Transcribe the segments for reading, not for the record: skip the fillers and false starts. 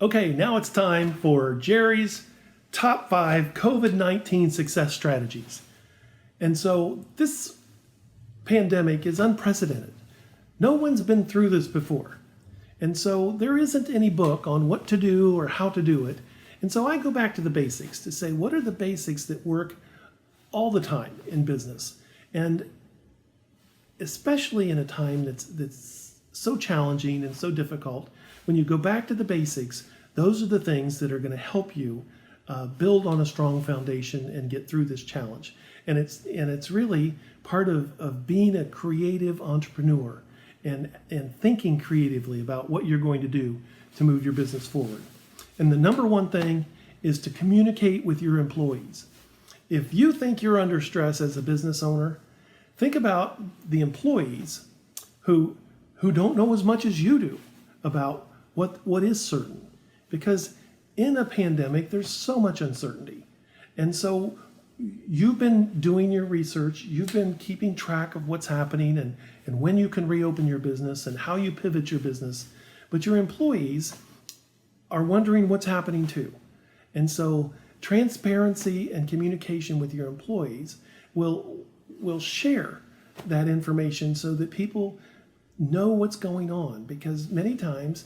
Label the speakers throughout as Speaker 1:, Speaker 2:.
Speaker 1: Okay, now it's time for Jerry's top 5 COVID-19 success strategies. And so this pandemic is unprecedented. No one's been through this before. And so there isn't any book on what to do or how to do it. And so I go back to the basics to say, what are the basics that work all the time in business? And especially in a time that's so challenging and so difficult, when you go back to the basics, those are the things that are going to help you build on a strong foundation and get through this challenge. And it's really part of being a creative entrepreneur and thinking creatively about what you're going to do to move your business forward. And the number one thing is to communicate with your employees. If you think you're under stress as a business owner, think about the employees who don't know as much as you do about what is certain. Because in a pandemic, there's so much uncertainty. And so you've been doing your research, you've been keeping track of what's happening and when you can reopen your business and how you pivot your business. But your employees are wondering what's happening too. And so transparency and communication with your employees will share that information so that people know what's going on, because many times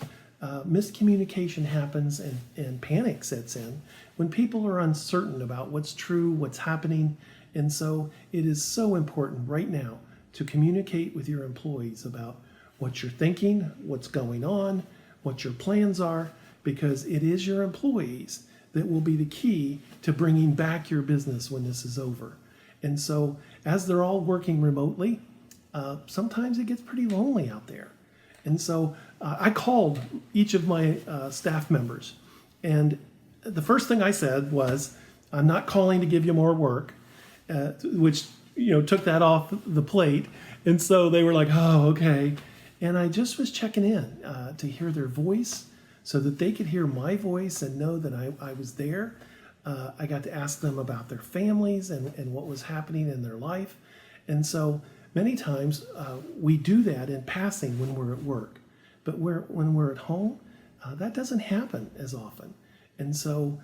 Speaker 1: miscommunication happens and panic sets in when people are uncertain about what's true, what's happening. And so it is so important right now to communicate with your employees about what you're thinking, what's going on, what your plans are, because it is your employees that will be the key to bringing back your business when this is over. And so as they're all working remotely, sometimes it gets pretty lonely out there. And so I called each of my staff members, and the first thing I said was, I'm not calling to give you more work, which took that off the plate. And so they were like, oh, okay. And I just was checking in to hear their voice so that they could hear my voice and know that I was there. I got to ask them about their families and what was happening in their life. And so many times we do that in passing when we're at work, but when we're at home, that doesn't happen as often. And so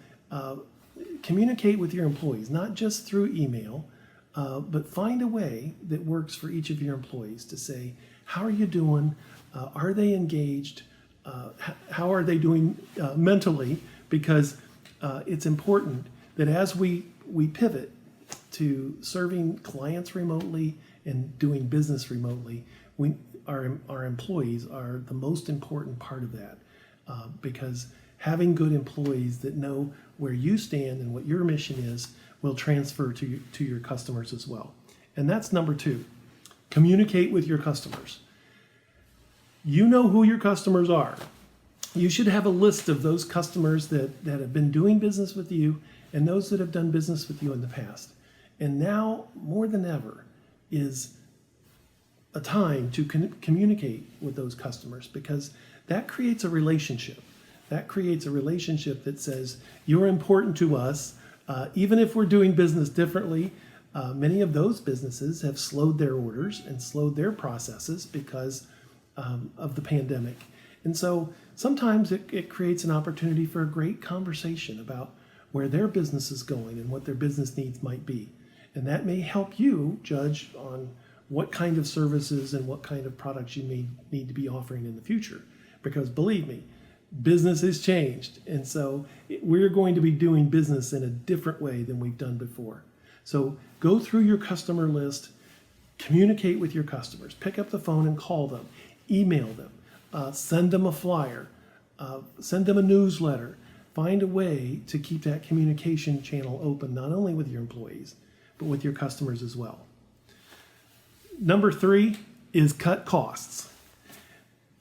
Speaker 1: communicate with your employees, not just through email, but find a way that works for each of your employees to say, how are you doing? Are they engaged? How are they doing mentally? Because it's important that as we pivot to serving clients remotely and doing business remotely, our employees are the most important part of that, because having good employees that know where you stand and what your mission is will transfer to your customers as well. And that's number 2. Communicate with your customers. You know who your customers are. You should have a list of those customers that have been doing business with you and those that have done business with you in the past. And now, more than ever, is a time to communicate with those customers, because that creates a relationship. That creates a relationship that says, you're important to us. Even if we're doing business differently, many of those businesses have slowed their orders and slowed their processes because of the pandemic. And so sometimes it creates an opportunity for a great conversation about where their business is going and what their business needs might be. And that may help you judge on what kind of services and what kind of products you may need to be offering in the future. Because believe me, business has changed. And so we're going to be doing business in a different way than we've done before. So go through your customer list, communicate with your customers, pick up the phone and call them, email them, send them a flyer, send them a newsletter. Find a way to keep that communication channel open, not only with your employees, but with your customers as well. Number 3 is cut costs.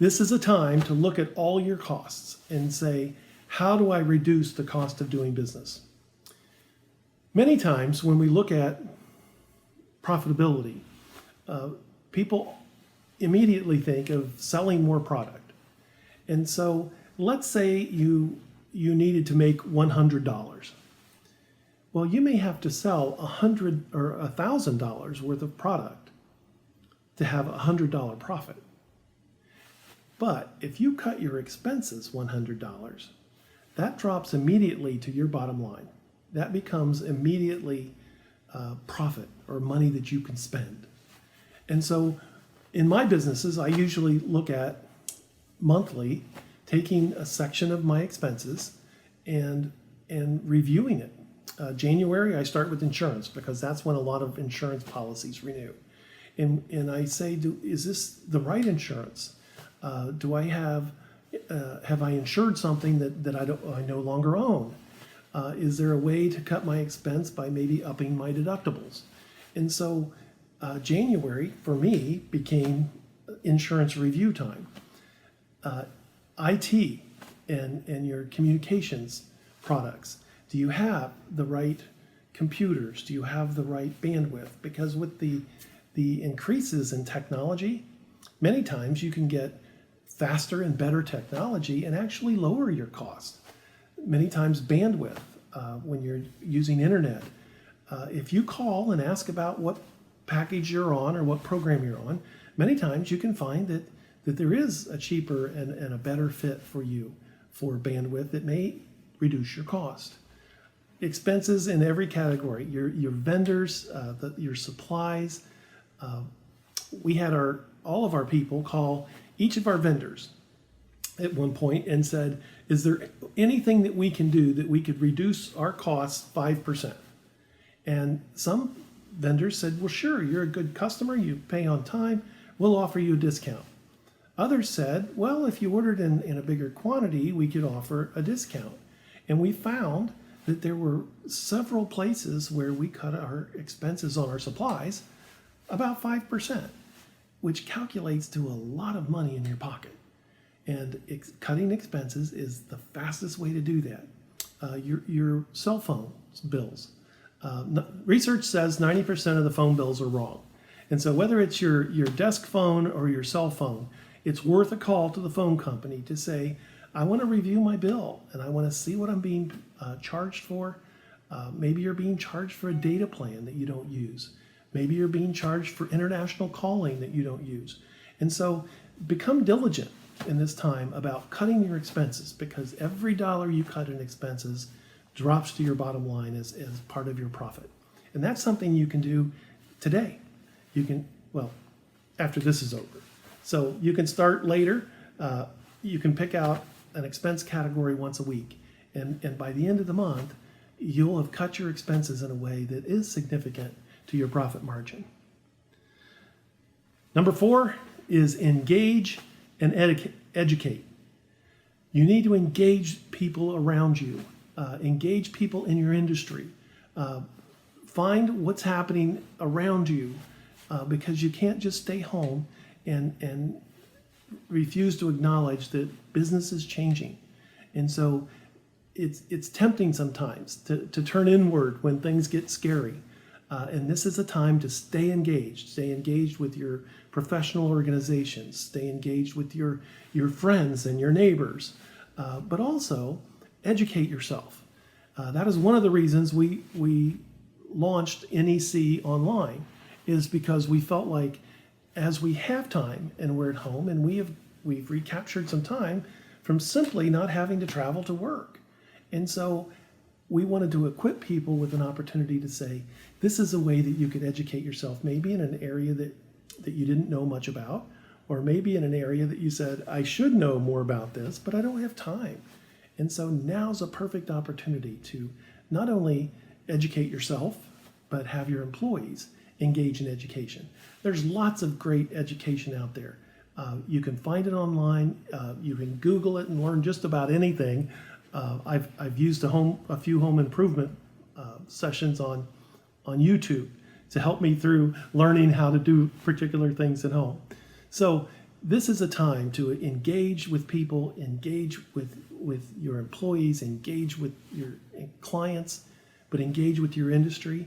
Speaker 1: This is a time to look at all your costs and say, how do I reduce the cost of doing business? Many times when we look at profitability, people immediately think of selling more product. And so let's say you needed to make $100. Well, you may have to sell $100 or $1,000 worth of product to have a $100 profit. But if you cut your expenses $100, that drops immediately to your bottom line. That becomes immediately profit or money that you can spend. And so in my businesses, I usually look at monthly, taking a section of my expenses and reviewing it. January, I start with insurance because that's when a lot of insurance policies renew. And I say, is this the right insurance? Do I have I insured something that I no longer own? Is there a way to cut my expense by maybe upping my deductibles? And so January for me became insurance review time. IT and your communications products. Do you have the right computers? Do you have the right bandwidth? Because with the increases in technology, many times you can get faster and better technology and actually lower your cost. Many times bandwidth, when you're using internet, if you call and ask about what package you're on or what program you're on, many times you can find that there is a cheaper and a better fit for you for bandwidth that may reduce your cost. Expenses in every category, your vendors, your supplies. We had all of our people call each of our vendors at one point and said, is there anything that we can do that we could reduce our costs 5%? And some vendors said, well, sure, you're a good customer, you pay on time, we'll offer you a discount. Others said, well, if you ordered in a bigger quantity, we could offer a discount. And we found that there were several places where we cut our expenses on our supplies about 5%, which calculates to a lot of money in your pocket. And cutting expenses is the fastest way to do that. Your cell phone bills. Research says 90% of the phone bills are wrong. And so whether it's your desk phone or your cell phone, it's worth a call to the phone company to say, I want to review my bill and I want to see what I'm being charged for. Maybe you're being charged for a data plan that you don't use. Maybe you're being charged for international calling that you don't use. And so become diligent in this time about cutting your expenses, because every dollar you cut in expenses drops to your bottom line as part of your profit. And that's something you can do today. You can, well, after this is over. So you can start later. You can pick out an expense category once a week. And by the end of the month, you'll have cut your expenses in a way that is significant to your profit margin. Number 4 is engage and educate. You need to engage people around you. Engage people in your industry. Find what's happening around you, because you can't just stay home and refuse to acknowledge that business is changing. And so it's tempting sometimes to turn inward when things get scary. And this is a time to stay engaged with your professional organizations, stay engaged with your friends and your neighbors, but also educate yourself. That is one of the reasons we launched NEC Online, is because we felt like as we have time and we're at home, and we've recaptured some time from simply not having to travel to work. And so we wanted to equip people with an opportunity to say, this is a way that you could educate yourself, maybe in an area that you didn't know much about, or maybe in an area that you said, I should know more about this, but I don't have time. And so now's a perfect opportunity to not only educate yourself, but have your employees engage in education. There's lots of great education out there. You can find it online. You can Google it and learn just about anything. I've used a few home improvement sessions on YouTube to help me through learning how to do particular things at home. So this is a time to engage with people, engage with your employees, engage with your clients, but engage with your industry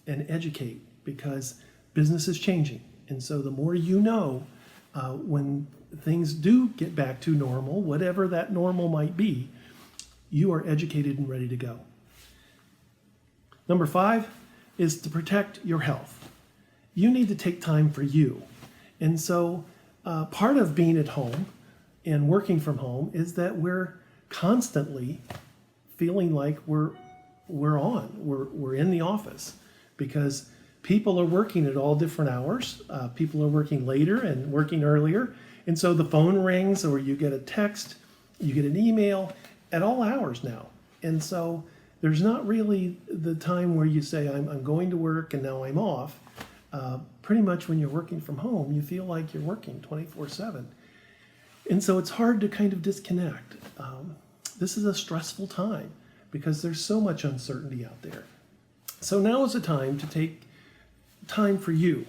Speaker 1: and educate, because business is changing. And so the more you know, when things do get back to normal, whatever that normal might be, you are educated and ready to go. Number 5 is to protect your health. You need to take time for you. And so part of being at home and working from home is that we're constantly feeling like we're in the office, because people are working at all different hours. People are working later and working earlier. And so the phone rings, or you get a text, you get an email at all hours now. And so there's not really the time where you say, I'm going to work and now I'm off. Pretty much when you're working from home, you feel like you're working 24/7. And so it's hard to kind of disconnect. This is a stressful time because there's so much uncertainty out there. So now is the time to take time for you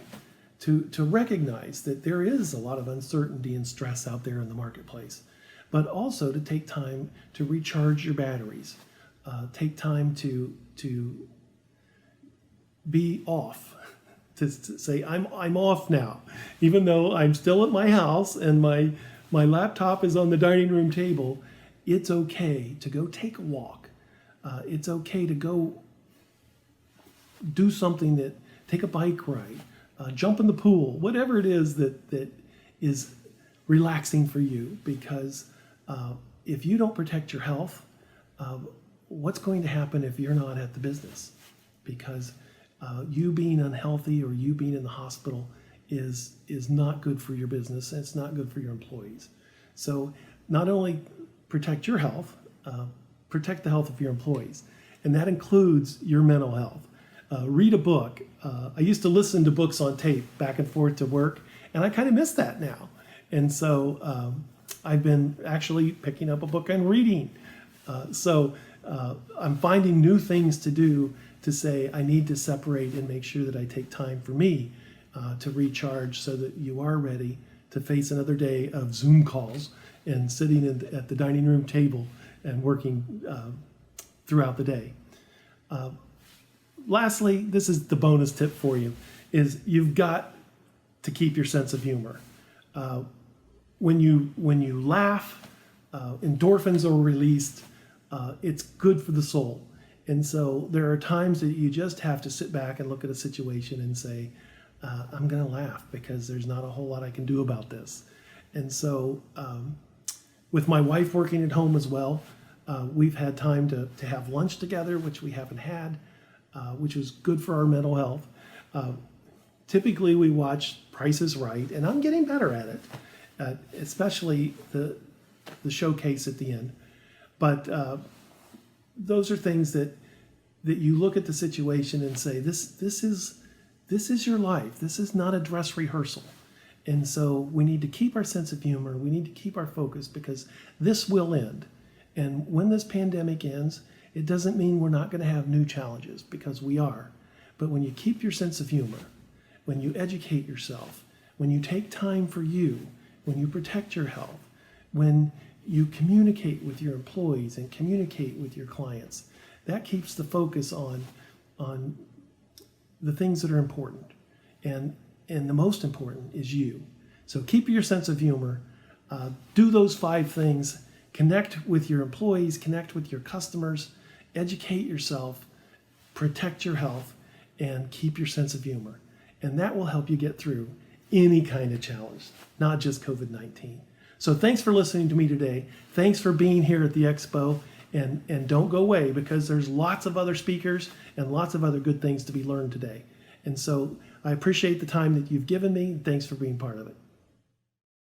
Speaker 1: to recognize that there is a lot of uncertainty and stress out there in the marketplace, but also to take time to recharge your batteries. Take time to be off, to say I'm off now, even though I'm still at my house and my laptop is on the dining room table. It's okay to go take a walk. It's okay to go do something, take a bike ride, jump in the pool, whatever it is that is relaxing for you. Because if you don't protect your health, what's going to happen if you're not at the business? Because you being unhealthy or you being in the hospital is not good for your business, and it's not good for your employees. So not only protect your health, protect the health of your employees, and that includes your mental health. Read a book. I used to listen to books on tape back and forth to work, and I kind of miss that now. And so I've been actually picking up a book and reading. So I'm finding new things to do, to say I need to separate and make sure that I take time for me to recharge, so that you are ready to face another day of Zoom calls and sitting at the dining room table and working throughout the day. Lastly, this is the bonus tip for you, is you've got to keep your sense of humor. When you laugh, endorphins are released. It's good for the soul. And so there are times that you just have to sit back and look at a situation and say, I'm going to laugh because there's not a whole lot I can do about this. And so with my wife working at home as well, we've had time to have lunch together, which we haven't had, which was good for our mental health. Typically we watch Price is Right, and I'm getting better at it, especially the showcase at the end. But those are things that you look at the situation and say, this is your life. This is not a dress rehearsal. And so we need to keep our sense of humor. We need to keep our focus, because this will end. And when this pandemic ends, it doesn't mean we're not going to have new challenges, because we are. But when you keep your sense of humor, when you educate yourself, when you take time for you, when you protect your health, when you communicate with your employees and communicate with your clients, that keeps the focus on the things that are important. And the most important is you. So keep your sense of humor. Do those 5 things. Connect with your employees, connect with your customers, educate yourself, protect your health, and keep your sense of humor. And that will help you get through any kind of challenge, not just COVID-19. So thanks for listening to me today. Thanks for being here at the Expo. And don't go away, because there's lots of other speakers and lots of other good things to be learned today. And so I appreciate the time that you've given me. Thanks for being part of it.